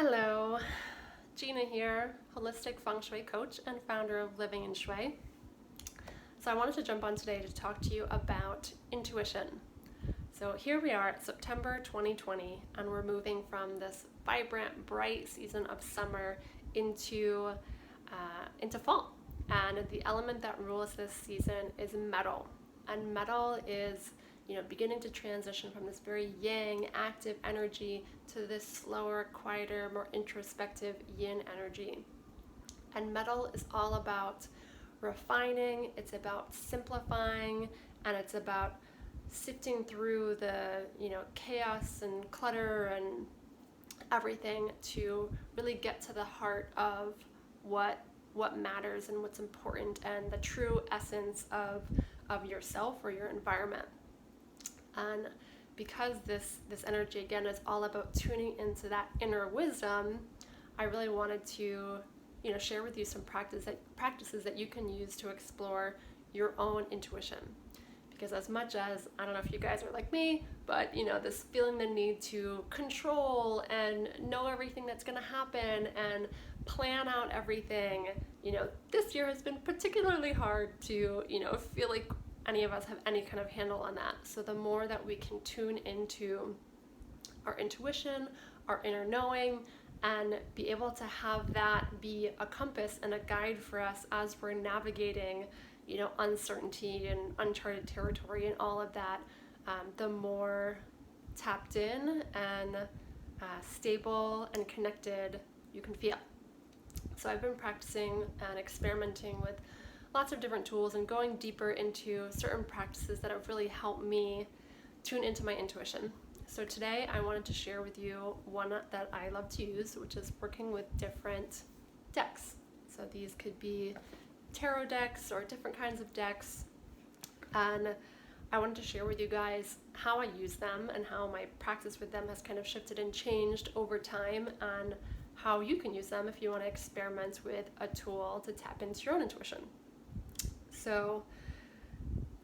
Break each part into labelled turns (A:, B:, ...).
A: Hello, Gina here, holistic feng shui coach and founder of Living in Shui. So I wanted to jump on today to talk to you about intuition. So here we are at September 2020, and we're moving from this vibrant, bright season of summer into fall. And the element that rules this season is metal, and metal is beginning to transition from this very yang, active energy to this slower, quieter, more introspective yin energy. And metal is all about refining, it's about simplifying, and it's about sifting through the chaos and clutter and everything to really get to the heart of what matters and what's important and the true essence of yourself or your environment. And because this energy again is all about tuning into that inner wisdom, I really wanted to share with you some practices that you can use to explore your own intuition. Because as much as, I don't know if you guys are like me, but this feeling the need to control and know everything that's going to happen and plan out everything, this year has been particularly hard to feel like any of us have any kind of handle on that. So the more that we can tune into our intuition, our inner knowing, and be able to have that be a compass and a guide for us as we're navigating uncertainty and uncharted territory and all of that, the more tapped in and stable and connected you can feel. So I've been practicing and experimenting with lots of different tools and going deeper into certain practices that have really helped me tune into my intuition. So today I wanted to share with you one that I love to use, which is working with different decks. So these could be tarot decks or different kinds of decks, and I wanted to share with you guys how I use them and how my practice with them has kind of shifted and changed over time, and how you can use them if you want to experiment with a tool to tap into your own intuition. So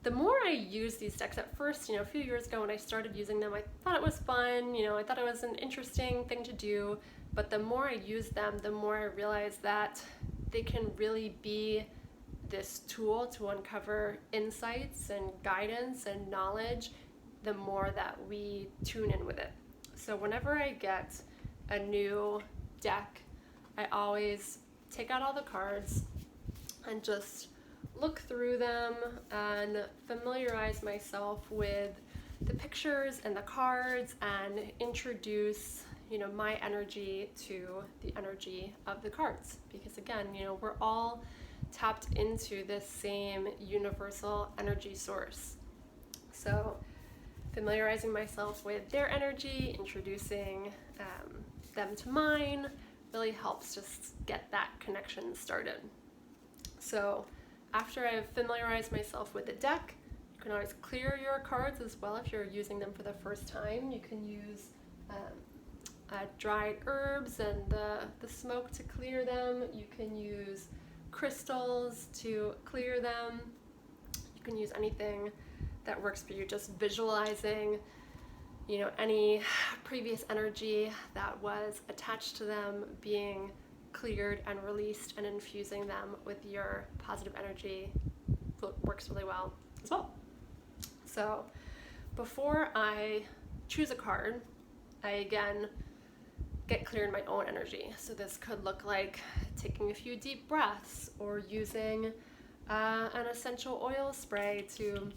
A: the more I use these decks, at first, a few years ago when I started using them, I thought it was fun, I thought it was an interesting thing to do, but the more I use them, the more I realize that they can really be this tool to uncover insights and guidance and knowledge the more that we tune in with it. So whenever I get a new deck, I always take out all the cards and just look through them and familiarize myself with the pictures and the cards and introduce my energy to the energy of the cards, because again we're all tapped into this same universal energy source. So familiarizing myself with their energy, introducing them to mine, really helps just get that connection started. So after I've familiarized myself with the deck, you can always clear your cards as well if you're using them for the first time. You can use dried herbs and the smoke to clear them. You can use crystals to clear them. You can use anything that works for you, just visualizing any previous energy that was attached to them being cleared and released, and infusing them with your positive energy works really well as well. So before I choose a card, I again get clear in my own energy. So this could look like taking a few deep breaths or using an essential oil spray to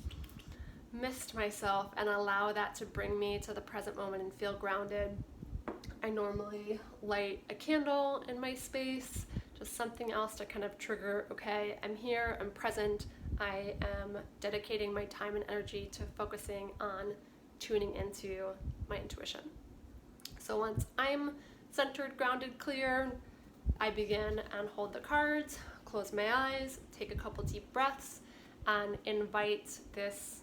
A: mist myself and allow that to bring me to the present moment and feel grounded. I normally light a candle in my space, just something else to kind of trigger, okay, I'm here, I'm present, I am dedicating my time and energy to focusing on tuning into my intuition. So once I'm centered, grounded, clear, I begin and hold the cards, close my eyes, take a couple deep breaths, and invite this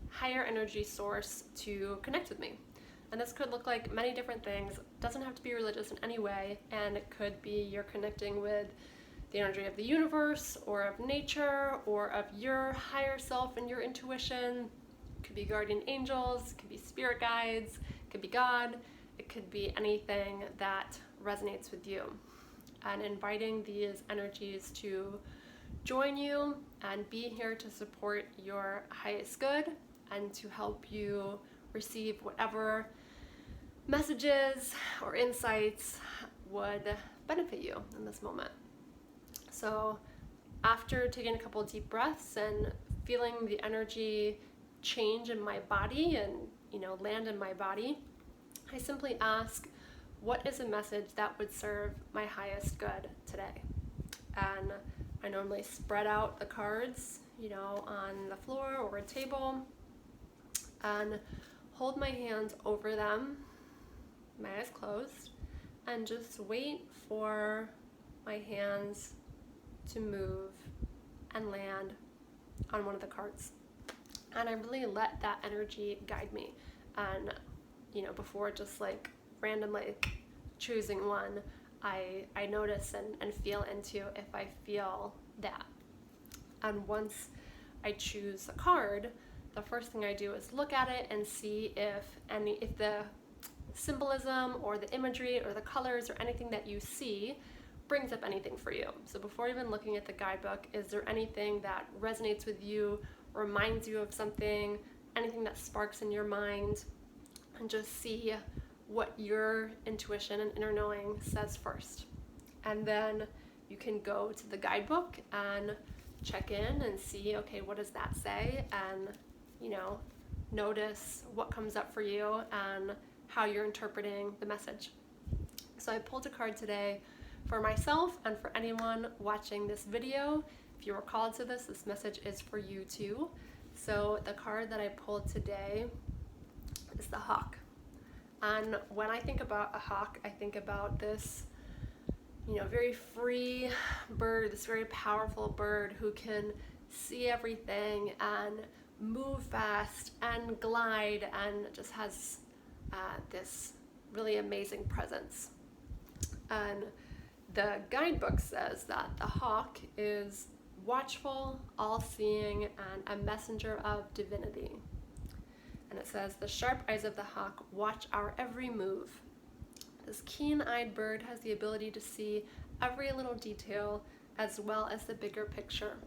A: higher energy source to connect with me. And this could look like many different things. It doesn't have to be religious in any way, and it could be you're connecting with the energy of the universe or of nature or of your higher self and your intuition. It could be guardian angels, it could be spirit guides, it could be God. It could be anything that resonates with you. And inviting these energies to join you and be here to support your highest good and to help you receive whatever messages or insights would benefit you in this moment. So after taking a couple of deep breaths and feeling the energy change in my body and, land in my body, I simply ask, what is a message that would serve my highest good today? And I normally spread out the cards, on the floor or a table, and hold my hands over them, my eyes closed, and just wait for my hands to move and land on one of the cards. And I really let that energy guide me. And, before just randomly choosing one, I notice and feel into if I feel that. And once I choose a card, the first thing I do is look at it and see if the symbolism or the imagery or the colors or anything that you see brings up anything for you. So before even looking at the guidebook, is there anything that resonates with you, reminds you of something, anything that sparks in your mind, and just see what your intuition and inner knowing says first. And then you can go to the guidebook and check in and see, okay, what does that say? And, notice what comes up for you and how you're interpreting the message. So I pulled a card today for myself and for anyone watching this video. If you were called to this message is for you too. So the card that I pulled today is the hawk. And when I think about a hawk, I think about this, very free bird, this very powerful bird who can see everything and move fast and glide and just has this really amazing presence. And the guidebook says that the hawk is watchful, all-seeing, and a messenger of divinity. And it says, the sharp eyes of the hawk watch our every move. This keen-eyed bird has the ability to see every little detail as well as the bigger picture.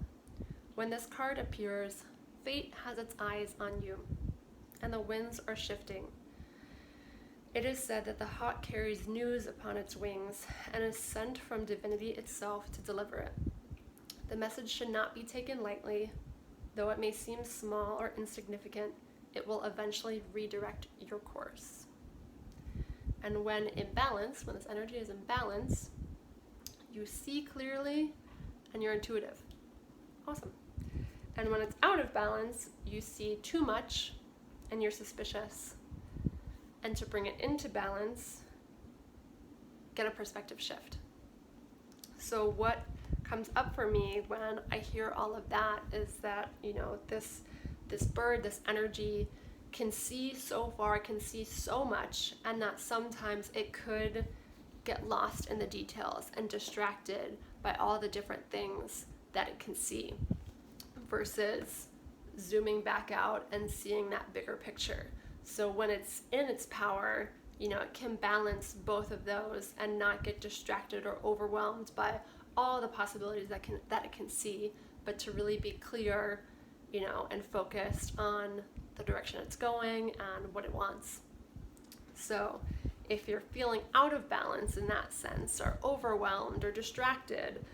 A: When this card appears, fate has its eyes on you, and the winds are shifting. It is said that the hawk carries news upon its wings and is sent from divinity itself to deliver it. The message should not be taken lightly. Though it may seem small or insignificant, it will eventually redirect your course. And when in balance, when this energy is in balance, you see clearly and you're intuitive. Awesome. And when it's out of balance, you see too much and you're suspicious. And to bring it into balance, get a perspective shift. So what comes up for me when I hear all of that is that, this bird, this energy can see so far, can see so much, and that sometimes it could get lost in the details and distracted by all the different things that it can see, versus zooming back out and seeing that bigger picture. So when it's in its power, it can balance both of those and not get distracted or overwhelmed by all the possibilities that it can see, but to really be clear, and focused on the direction it's going and what it wants. So if you're feeling out of balance in that sense, or overwhelmed or distracted,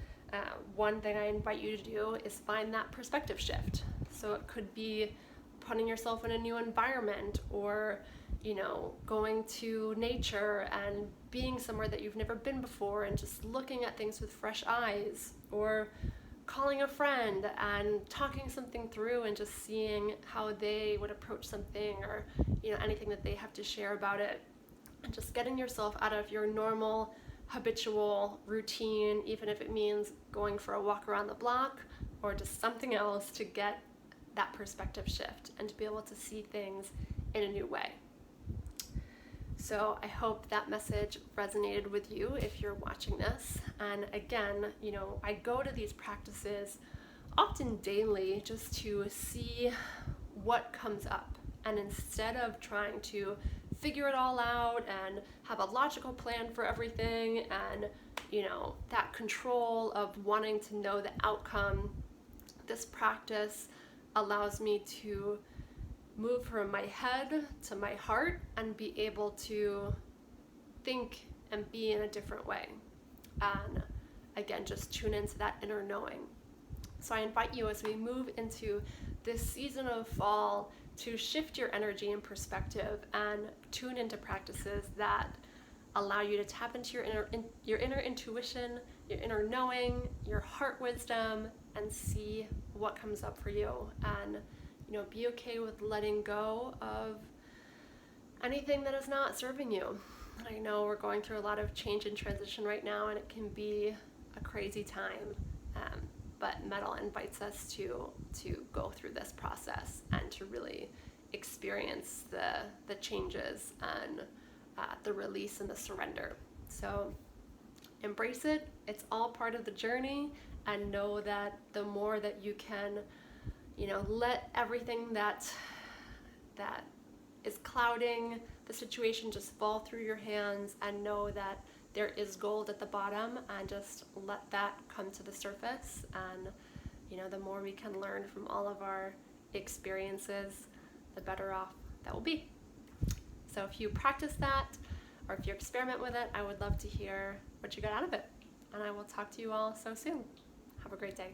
A: one thing I invite you to do is find that perspective shift. So it could be putting yourself in a new environment, or going to nature and being somewhere that you've never been before and just looking at things with fresh eyes, or calling a friend and talking something through and just seeing how they would approach something, or anything that they have to share about it, and just getting yourself out of your normal habitual routine, even if it means going for a walk around the block or just something else, to get that perspective shift and to be able to see things in a new way. So I hope that message resonated with you if you're watching this. And again, I go to these practices often daily just to see what comes up. And instead of trying to figure it all out and have a logical plan for everything, and that control of wanting to know the outcome. This practice allows me to move from my head to my heart and be able to think and be in a different way, and again, just tune into that inner knowing. So I invite you, as we move into this season of fall, to shift your energy and perspective and tune into practices that allow you to tap into your inner intuition, your inner knowing, your heart wisdom, and see what comes up for you. And be okay with letting go of anything that is not serving you. I know we're going through a lot of change and transition right now, and it can be a crazy time. But Metal invites us to go through this process and to really experience the changes and the release and the surrender. So embrace it. It's all part of the journey, and know that the more that you can, let everything that is clouding the situation just fall through your hands, and know that there is gold at the bottom, and just let that come to the surface. And the more we can learn from all of our experiences, the better off that will be. So if you practice that, or if you experiment with it, I would love to hear what you got out of it. And I will talk to you all so soon. Have a great day.